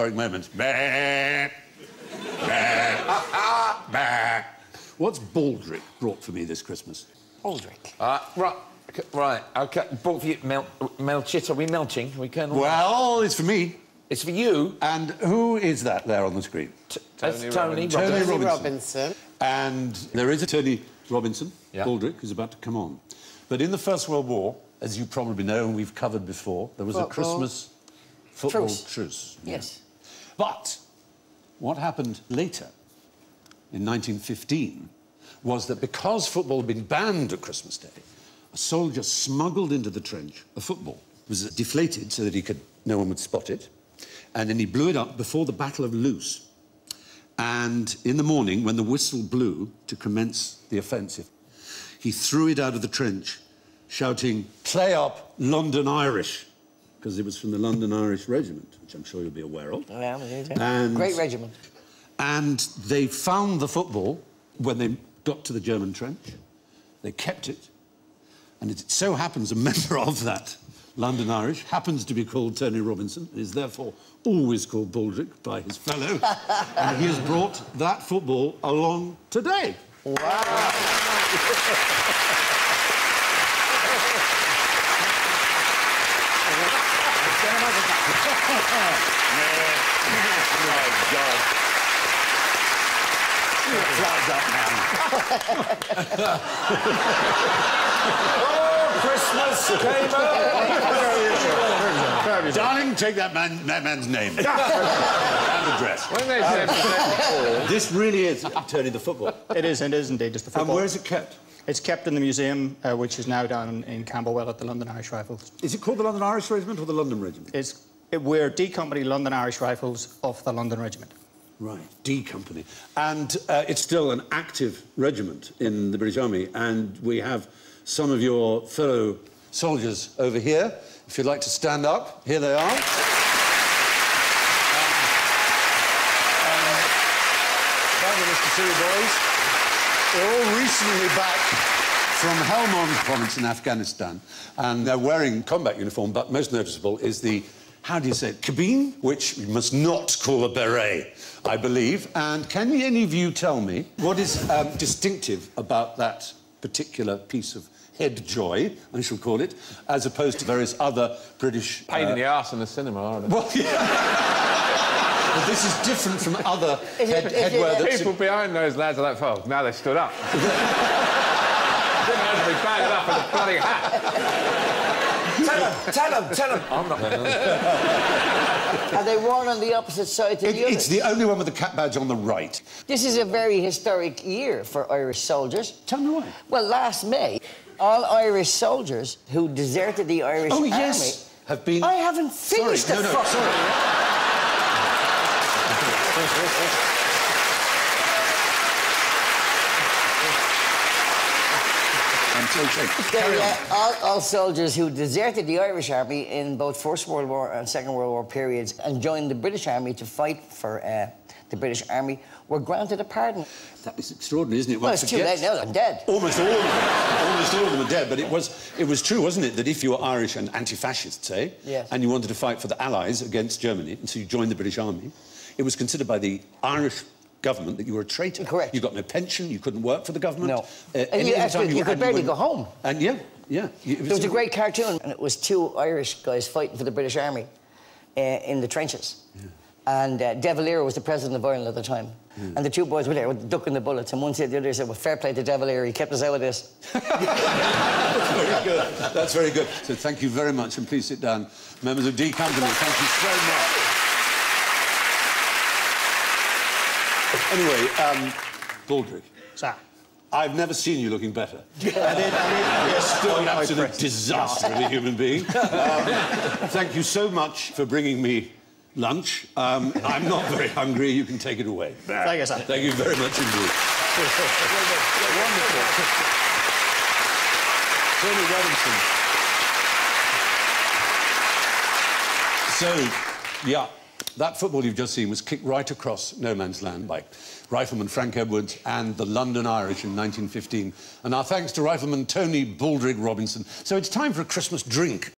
historic moment. Bah, bah, bah. What's Baldrick brought for me this Christmas? Baldrick? Right, OK. Brought for you Melchett. Are we melting? Are we going on? Well, it's for me. It's for you. And who is that there on the screen? Tony Robinson. And there is a Tony Robinson, yeah. Baldrick, who's about to come on. But in the First World War, as you probably know, and we've covered before, there was a Christmas football truce. Yes. But what happened later, in 1915, was that because football had been banned at Christmas Day, a soldier smuggled into the trench a football. It was deflated so that no one would spot it. And then he blew it up before the Battle of Loos. And in the morning, when the whistle blew to commence the offensive, he threw it out of the trench, shouting, "Play up, London Irish," because it was from the London Irish Regiment, which I'm sure you'll be aware of. Yeah, great regiment. And they found the football when they got to the German trench. They kept it. And it so happens a member of that London Irish happens to be called Tony Robinson and is therefore always called Baldrick by his fellow. And he has brought that football along today. Wow. Christmas came early. Darling, take that man's name and address. When they said this really is Tony the football. It is indeed just the football. And where is it kept? It's kept in the museum, which is now down in Camberwell at the London Irish Rifles. Is it called the London Irish Regiment or the London Regiment? We're D Company London Irish Rifles of the London Regiment. Right, D Company. And it's still an active regiment in the British Army, and we have some of your fellow soldiers over here. If you'd like to stand up, here they are. Fabulous to see you, boys. They're all recently back from Helmand province in Afghanistan, and they're wearing combat uniform, but most noticeable is the, how do you say it, kabine, which you must not call a beret, I believe. And can any of you tell me what is distinctive about that particular piece of head joy, I shall call it, as opposed to various other British... Pain in the arse in the cinema, aren't they? Well, yeah. But this is different from other headwear that... People behind those lads are like, oh, now they've stood up. Didn't have to be bad enough with a bloody hat. Tell them. I'm not. Are they worn on the opposite side to the others? It's the only one with the cap badge on the right. This is a very historic year for Irish soldiers. Tell me why. Well, last May, all Irish soldiers who deserted the Irish Army... have been... I haven't finished sorry. All soldiers who deserted the Irish Army in both First World War and Second World War periods and joined the British Army to fight for the British Army were granted a pardon. That is extraordinary, isn't it? Well, it's too late now, they're dead. Almost all of them are dead, but it was true, wasn't it, that if you were Irish and anti-fascist, say, yes, and you wanted to fight for the Allies against Germany, and so you joined the British Army, it was considered by the Irish government that you were a traitor. Correct. You got no pension, you couldn't work for the government. No. And you could barely go home. And yeah. There was a great cartoon, and it was two Irish guys fighting for the British Army in the trenches. Yeah. And De Valera was the president of Ireland at the time. Yeah. And the two boys were there ducking the bullets, and one said, the other said, well, fair play to De Valera, he kept us out of this. Very good. That's very good. So thank you very much, and please sit down. Members of D Company, thank you so much. Anyway, Baldrick. Sir. I've never seen you looking better. You're still an absolute disaster of a human being. Thank you so much for bringing me lunch. I'm not very hungry. You can take it away. Thank you, sir. Thank you very much indeed. Wonderful. Tony Robinson. So, yeah. That football you've just seen was kicked right across no man's land by Rifleman Frank Edwards and the London Irish in 1915. And our thanks to Rifleman Tony Baldrick Robinson. So it's time for a Christmas drink.